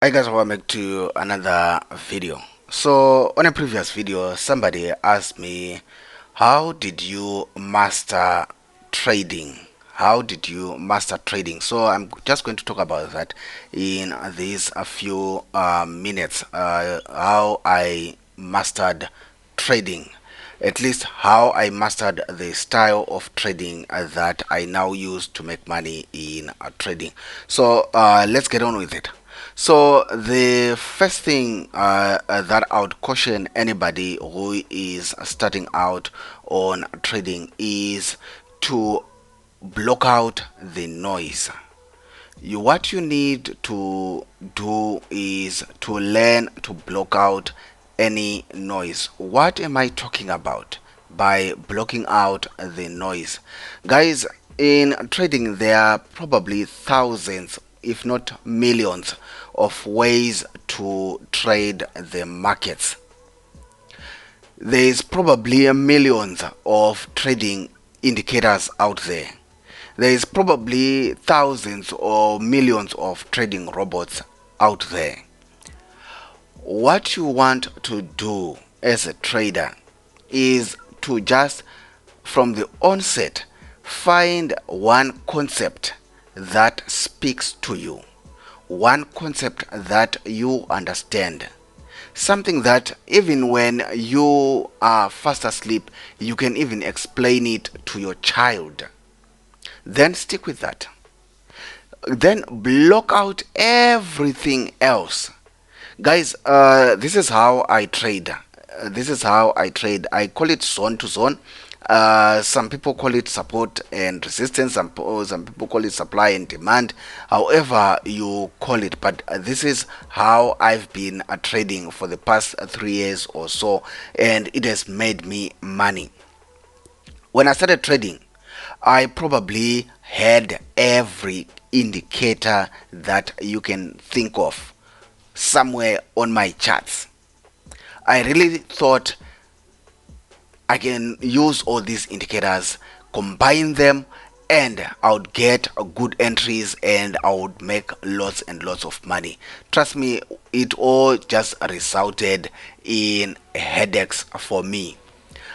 Hi guys, welcome back to another video. So on a previous video, somebody asked me, how did you master trading? How did you master trading? So I'm just going to talk about that in these a few minutes. How I mastered trading, at least how I mastered the style of trading that I now use to make money in trading. So let's get on with it. So the first thing that I would caution anybody who is starting out on trading is to block out the noise. What you need to do is to learn to block out any noise. What am I talking about by blocking out the noise? Guys, in trading there are probably thousands if not millions of ways to trade the markets. There is probably millions of trading indicators out there. There is probably thousands or millions of trading robots out there. What you want to do as a trader is to just from the onset find one concept that speaks to you, one concept that you understand, something that even when you are fast asleep you can even explain it to your child. Then stick with that. Then block out everything else. Guys, this is how I trade. I call it zone to zone. Some people call it support and resistance. Some people call it supply and demand. However you call it, but this is how I've been trading for the past 3 years or so, and it has made me money. When I started trading, I probably had every indicator that you can think of somewhere on my charts. I really thought I can use all these indicators, combine them, and I would get good entries and I would make lots and lots of money. Trust me, it all just resulted in headaches for me.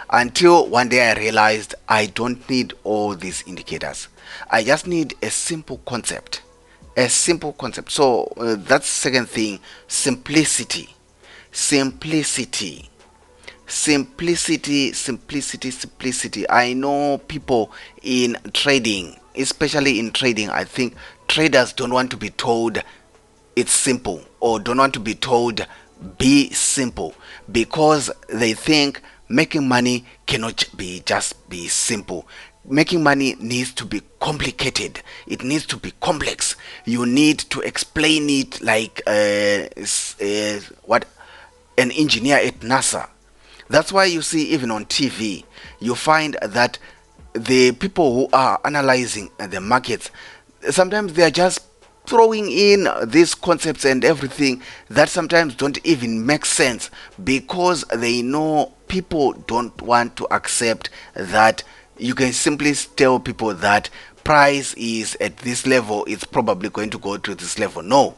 Until one day I realized I don't need all these indicators. I just need a simple concept. A simple concept. So that's second thing, simplicity. Simplicity. Simplicity. I know people in trading, especially in trading, I think traders don't want to be told it's simple or don't want to be told be simple because they think making money cannot be just be simple. Making money needs to be complicated, it needs to be complex. You need to explain it like what an engineer at NASA. That's why you see even on TV you find that the people who are analyzing the markets, sometimes they are just throwing in these concepts and everything that sometimes don't even make sense because they know people don't want to accept that. You can simply tell people that price is at this level, it's probably going to go to this level. No,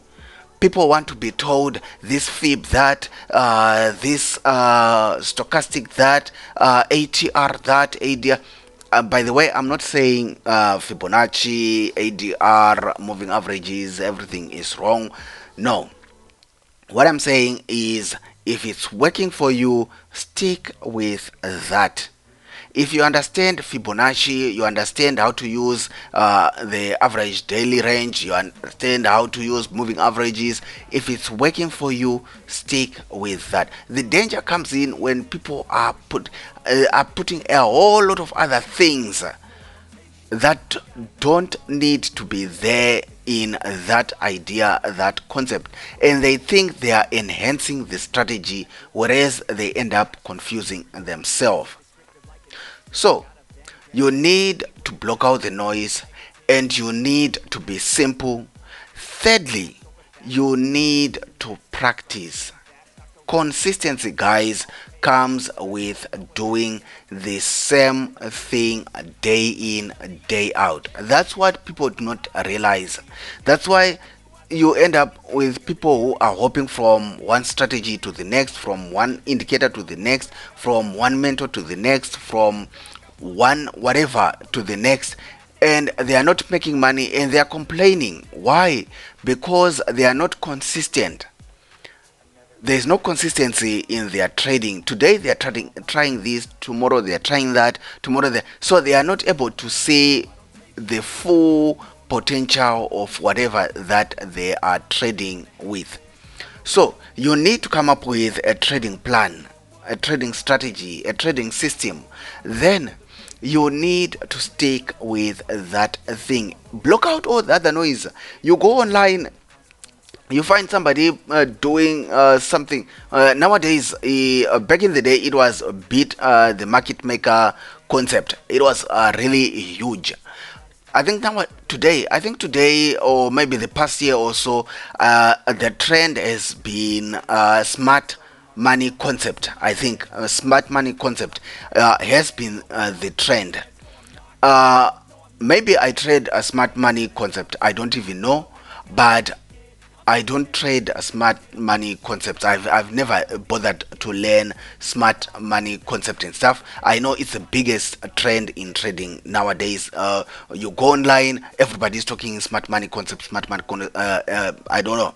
people want to be told this fib that, this stochastic that, ATR that, ADR. By the way, I'm not saying Fibonacci, ADR, moving averages, everything is wrong. No. What I'm saying is if it's working for you, stick with that. If you understand Fibonacci, you understand how to use the average daily range, you understand how to use moving averages. If it's working for you, stick with that. The danger comes in when people are putting a whole lot of other things that don't need to be there in that idea, that concept, and they think they are enhancing the strategy, whereas they end up confusing themselves. So, you need to block out the noise and you need to be simple. Thirdly, you need to practice. Consistency, guys, comes with doing the same thing day in, day out. That's what people do not realize. That's why you end up with people who are hopping from one strategy to the next, from one indicator to the next, from one mentor to the next, from one whatever to the next, and they are not making money and they are complaining. Why? Because they are not consistent. There's no consistency in their trading. Today they are trying this, tomorrow they are trying that, so they are not able to see the full potential of whatever that they are trading with. So you need to come up with a trading plan, a trading strategy, a trading system. Then you need to stick with that thing. Block out all the other noise. You go online, you find somebody doing something. Nowadays, back in the day, it was a bit the market maker concept. It was really huge. I think today, or maybe the past year or so, the trend has been smart money concept. I think smart money concept has been the trend. Uh, Maybe I trade a smart money concept. I don't even know, but I don't trade smart money concepts. I've never bothered to learn smart money concept and stuff. I know it's the biggest trend in trading nowadays. You go online, everybody's talking smart money concept, I don't know,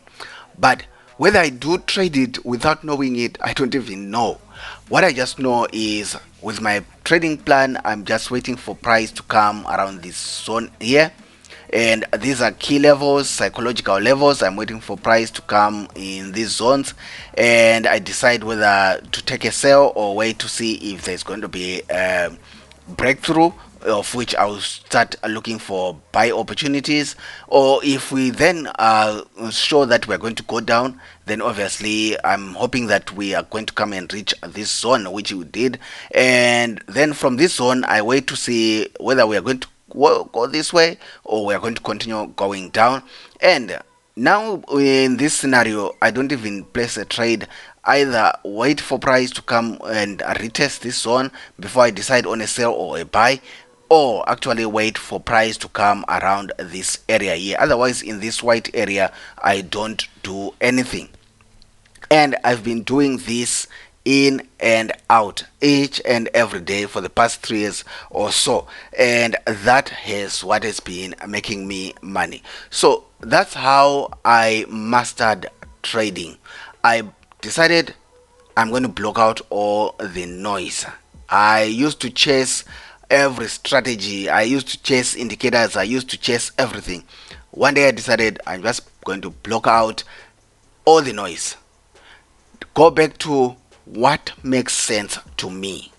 but whether I do trade it without knowing it, I don't even know. What I just know is with my trading plan, I'm just waiting for price to come around this zone here, and these are key levels, psychological levels. I'm waiting for price to come in these zones, and I decide whether to take a sell or wait to see if there's going to be a breakthrough, of which I'll start looking for buy opportunities. Or if we then show that we're going to go down, then obviously I'm hoping that we are going to come and reach this zone, which we did, and then from this zone I wait to see whether we are going to go this way or we are going to continue going down. And now in this scenario, I don't even place a trade. Either wait for price to come and retest this zone before I decide on a sell or a buy, or actually wait for price to come around this area here. Otherwise, in this white area, I don't do anything. And I've been doing this in and out each and every day for the past 3 years or so, and that is what has been making me money. So that's how I mastered trading. I decided I'm going to block out all the noise. I used to chase every strategy, I used to chase indicators, I used to chase everything. One day I decided I'm just going to block out all the noise, go back to what makes sense to me.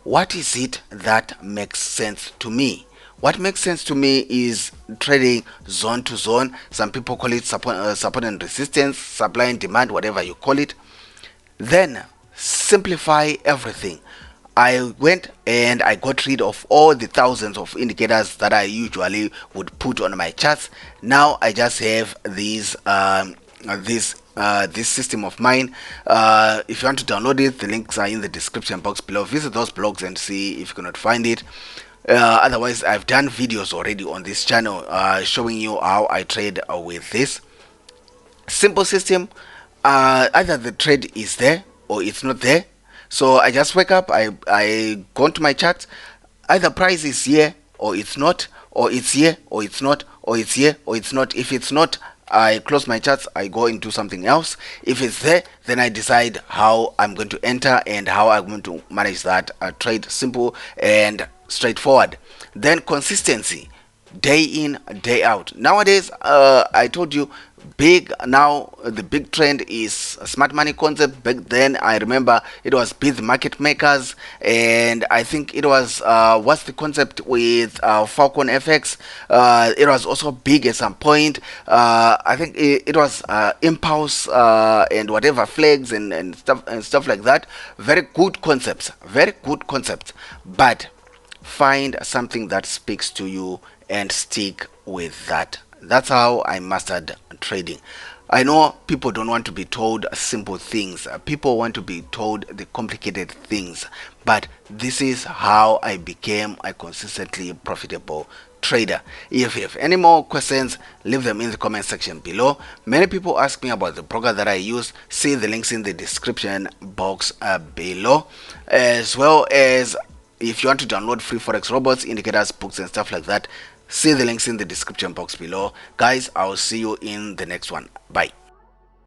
What is it that makes sense to me? What makes sense to me is trading zone to zone. Some people call it support and resistance, supply and demand, whatever you call it. Then simplify everything. I went and I got rid of all the thousands of indicators that I usually would put on my charts. Now I just have this system of mine. If you want to download it, the links are in the description box below. Visit those blogs and see if you cannot find it. Otherwise, I've done videos already on this channel showing you how I trade with this simple system. Either the trade is there or it's not there. So I just wake up, I go into my chart, either price is here or it's not, or it's here or it's not, or it's here or it's not. If it's not, I close my charts, I go into something else. If it's there, then I decide how I'm going to enter and how I'm going to manage that trade. Simple and straightforward. Then consistency, day in, day out. Nowadays, I told you, the big trend is smart money concept. Back then, I remember it was big market makers, and I think it was what's the concept with Falcon FX. It was also big at some point. I think it was impulse and whatever flags and stuff like that. Very good concepts, but find something that speaks to you and stick with that. That's how I mastered trading. I know people don't want to be told simple things. People want to be told the complicated things. But this is how I became a consistently profitable trader. If you have any more questions, leave them in the comment section below. Many people ask me about the broker that I use. See the links in the description box below, as well as if you want to download free forex robots, indicators, books and stuff like that. See the links in the description box below. Guys, I'll see you in the next one. Bye.